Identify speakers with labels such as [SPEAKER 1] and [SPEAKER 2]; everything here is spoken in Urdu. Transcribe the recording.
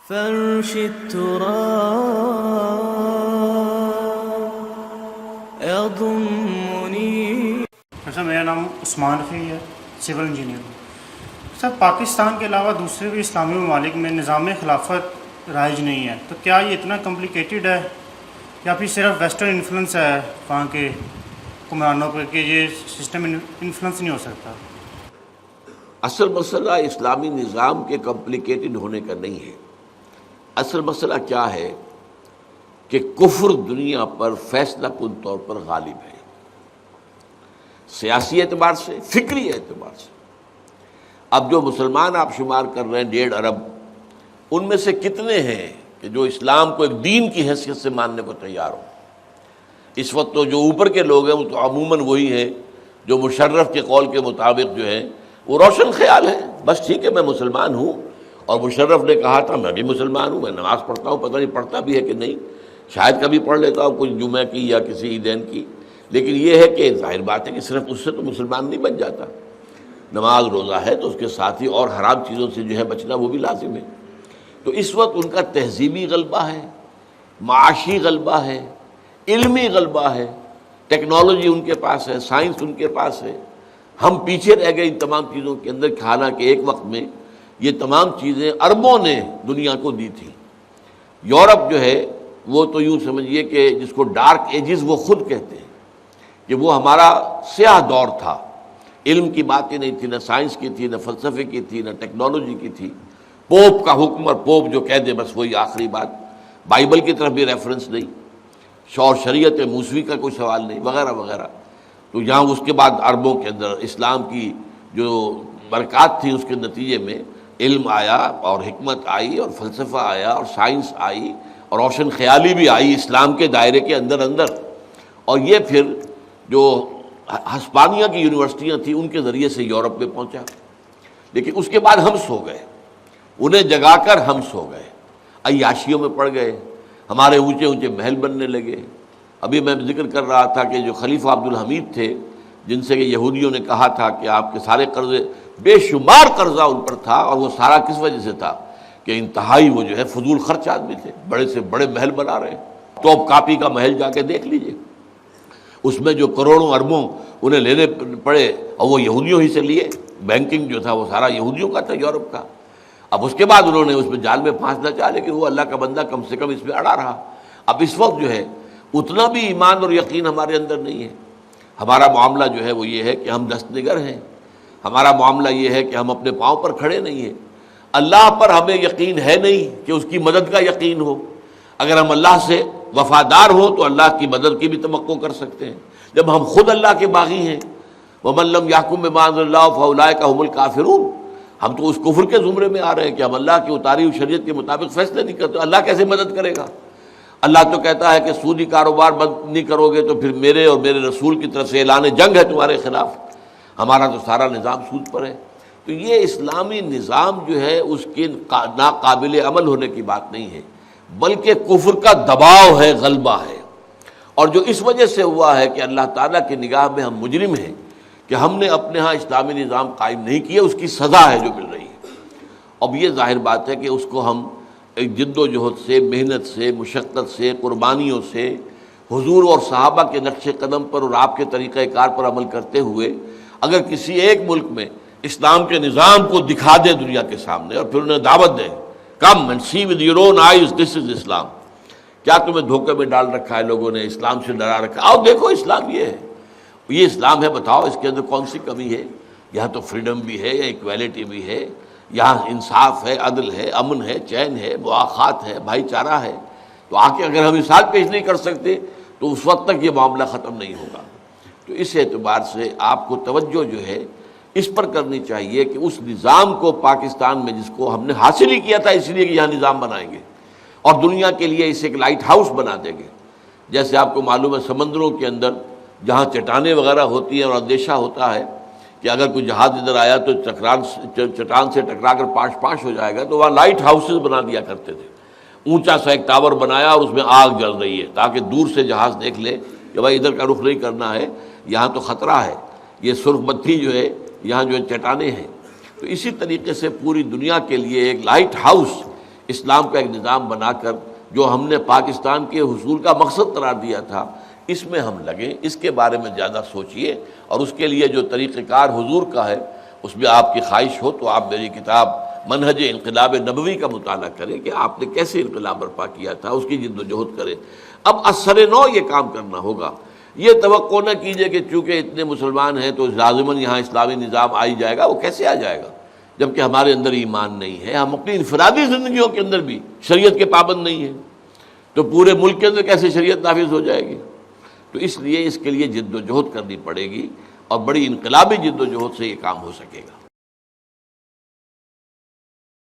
[SPEAKER 1] فرش التراب يضمني.
[SPEAKER 2] سر میرا نام عثمان رفیع ہے، سول انجینئر. سر پاکستان کے علاوہ دوسرے بھی اسلامی ممالک میں نظام خلافت رائج نہیں ہے، تو کیا یہ اتنا کمپلیکیٹڈ ہے یا پھر صرف ویسٹرن انفلوئنس ہے وہاں کے حکمرانوں پہ کہ یہ سسٹم انفلوئنس نہیں ہو سکتا؟
[SPEAKER 3] اصل مسئلہ اسلامی نظام کے کمپلیکیٹڈ ہونے کا نہیں ہے. اصل مسئلہ کیا ہے کہ کفر دنیا پر فیصلہ کن طور پر غالب ہے، سیاسی اعتبار سے، فکری اعتبار سے. اب جو مسلمان آپ شمار کر رہے ہیں 1.5 ارب، ان میں سے کتنے ہیں کہ جو اسلام کو ایک دین کی حیثیت سے ماننے کو تیار ہو؟ اس وقت تو جو اوپر کے لوگ ہیں وہ تو عموماً وہی ہیں جو مشرف کے قول کے مطابق جو ہیں وہ روشن خیال ہیں، بس ٹھیک ہے میں مسلمان ہوں، اور مشرف نے کہا تھا میں بھی مسلمان ہوں، میں نماز پڑھتا ہوں، پتہ نہیں پڑھتا بھی ہے کہ نہیں، شاید کبھی پڑھ لیتا ہوں کچھ جمعہ کی یا کسی عیدین کی، لیکن یہ ہے کہ ظاہر بات ہے کہ صرف اس سے تو مسلمان نہیں بن جاتا. نماز روزہ ہے تو اس کے ساتھ ہی اور حرام چیزوں سے جو ہے بچنا وہ بھی لازم ہے. تو اس وقت ان کا تہذیبی غلبہ ہے، معاشی غلبہ ہے، علمی غلبہ ہے، ٹیکنالوجی ان کے پاس ہے، سائنس ان کے پاس ہے. ہم پیچھے رہ گئے ان تمام چیزوں کے اندر، حالانکہ ایک وقت میں یہ تمام چیزیں عربوں نے دنیا کو دی تھی. یورپ جو ہے وہ تو یوں سمجھیے کہ جس کو ڈارک ایجز وہ خود کہتے ہیں کہ وہ ہمارا سیاہ دور تھا. علم کی باتیں نہیں تھی، نہ سائنس کی تھی، نہ فلسفے کی تھی، نہ ٹیکنالوجی کی تھی. پوپ کا حکم اور پوپ جو کہہ دے بس وہی آخری بات. بائبل کی طرف بھی ریفرنس نہیں، اور شریعت موسوی کا کوئی سوال نہیں، وغیرہ وغیرہ. تو یہاں اس کے بعد عربوں کے اندر اسلام کی جو برکات تھی اس کے نتیجے میں علم آیا اور حکمت آئی اور فلسفہ آیا اور سائنس آئی اور روشن خیالی بھی آئی اسلام کے دائرے کے اندر اندر. اور یہ پھر جو ہسپانیہ کی یونیورسٹیاں تھیں ان کے ذریعے سے یورپ میں پہنچا. لیکن اس کے بعد ہم سو گئے، انہیں جگا کر ہم سو گئے، عیاشیوں میں پڑ گئے، ہمارے اونچے اونچے محل بننے لگے. ابھی میں ذکر کر رہا تھا کہ جو خلیفہ عبدالحمید تھے جن سے کہ یہودیوں نے کہا تھا کہ آپ کے سارے قرضے، بے شمار قرضہ ان پر تھا، اور وہ سارا کس وجہ سے تھا کہ انتہائی وہ جو ہے فضول خرچ آدمی تھے، بڑے سے بڑے محل بنا رہے ہیں. توپ کاپی کا محل جا کے دیکھ لیجئے، اس میں جو کروڑوں اربوں انہیں لینے پڑے اور وہ یہودیوں ہی سے لیے. بینکنگ جو تھا وہ سارا یہودیوں کا تھا، یورپ کا. اب اس کے بعد انہوں نے اس میں جال میں پھانسنا چاہا، لیکن وہ اللہ کا بندہ کم سے کم اس میں اڑا رہا. اب اس وقت جو ہے اتنا بھی ایمان اور یقین ہمارے اندر نہیں ہے. ہمارا معاملہ جو ہے وہ یہ ہے کہ ہم دست نگر ہیں. ہمارا معاملہ یہ ہے کہ ہم اپنے پاؤں پر کھڑے نہیں ہیں. اللہ پر ہمیں یقین ہے نہیں کہ اس کی مدد کا یقین ہو. اگر ہم اللہ سے وفادار ہوں تو اللہ کی مدد کی بھی توقع کر سکتے ہیں. جب ہم خود اللہ کے باغی ہیں، وَمَن لَّمْ يَحْكُم بِمَا أَنزَلَ اللَّهُ فَأُولَٰئِكَ هُمُ الْكَافِرُونَ، ہم تو اس کفر کے زمرے میں آ رہے ہیں کہ ہم اللہ کی اتاری ہوئی شریعت کے مطابق فیصلے نہیں کرتے. اللہ کیسے مدد کرے گا؟ اللہ تو کہتا ہے کہ سودی کاروبار بند نہیں کرو گے تو پھر میرے اور میرے رسول کی طرف سے اعلان جنگ ہے تمہارے خلاف. ہمارا تو سارا نظام سود پر ہے. تو یہ اسلامی نظام جو ہے اس کے ناقابل عمل ہونے کی بات نہیں ہے، بلکہ کفر کا دباؤ ہے، غلبہ ہے. اور جو اس وجہ سے ہوا ہے کہ اللہ تعالیٰ کی نگاہ میں ہم مجرم ہیں کہ ہم نے اپنے ہاں اسلامی نظام قائم نہیں کیا، اس کی سزا ہے جو مل رہی ہے. اب یہ ظاہر بات ہے کہ اس کو ہم ایک جد و جہد سے، محنت سے، مشقت سے، قربانیوں سے، حضور اور صحابہ کے نقش قدم پر اور آپ کے طریقہ کار پر عمل کرتے ہوئے اگر کسی ایک ملک میں اسلام کے نظام کو دکھا دے دنیا کے سامنے اور پھر انہیں دعوت دے، come and see with your own eyes this is Islam. کیا تمہیں دھوکے میں ڈال رکھا ہے لوگوں نے، اسلام سے ڈرا رکھا ہے، آؤ دیکھو اسلام یہ ہے، یہ اسلام ہے، بتاؤ اس کے اندر کون سی کمی ہے. یہاں تو فریڈم بھی ہے، یا ایکویلٹی بھی ہے، یہاں انصاف ہے، عدل ہے، امن ہے، چین ہے، مواخات ہے، بھائی چارہ ہے. تو آ کے اگر ہم مثال پیش نہیں کر سکتے تو اس وقت تک یہ معاملہ ختم نہیں ہوگا. تو اس اعتبار سے آپ کو توجہ جو ہے اس پر کرنی چاہیے کہ اس نظام کو پاکستان میں جس کو ہم نے حاصل ہی کیا تھا اس لیے کہ یہاں نظام بنائیں گے اور دنیا کے لیے اسے ایک لائٹ ہاؤس بنا دیں گے. جیسے آپ کو معلوم ہے سمندروں کے اندر جہاں چٹانیں وغیرہ ہوتی ہیں اور اندیشہ ہوتا ہے کہ اگر کوئی جہاز ادھر آیا تو چٹان سے ٹکرا کر پاش ہو جائے گا، تو وہاں لائٹ ہاؤسز بنا دیا کرتے تھے. اونچا سا ایک ٹاور بنایا اور اس میں آگ جل رہی ہے تاکہ دور سے جہاز دیکھ لے کہ بھائی ادھر کا رخ نہیں کرنا ہے، یہاں تو خطرہ ہے، یہ سرخ بتی جو ہے یہاں جو چٹانیں ہیں. تو اسی طریقے سے پوری دنیا کے لیے ایک لائٹ ہاؤس، اسلام کا ایک نظام بنا کر جو ہم نے پاکستان کے حصول کا مقصد قرار دیا تھا اس میں ہم لگیں، اس کے بارے میں زیادہ سوچئے، اور اس کے لیے جو طریقہ کار حضور کا ہے اس میں آپ کی خواہش ہو تو آپ میری کتاب منہج انقلاب نبوی کا مطالعہ کریں کہ آپ نے کیسے انقلاب برپا کیا تھا، اس کی جد و جہد کریں۔ اب اثر نو یہ کام کرنا ہوگا، یہ توقع نہ کیجئے کہ چونکہ اتنے مسلمان ہیں تو لازماً یہاں اسلامی نظام آ ہی جائے گا۔ وہ کیسے آ جائے گا جبکہ ہمارے اندر ایمان نہیں ہے، ہم اپنی انفرادی زندگیوں کے اندر بھی شریعت کے پابند نہیں ہیں، تو پورے ملک کے اندر کیسے شریعت نافذ ہو جائے گی؟ تو اس لیے اس کے لیے جد و جہد کرنی پڑے گی، اور بڑی انقلابی جد و جہد سے یہ کام ہو سکے گا۔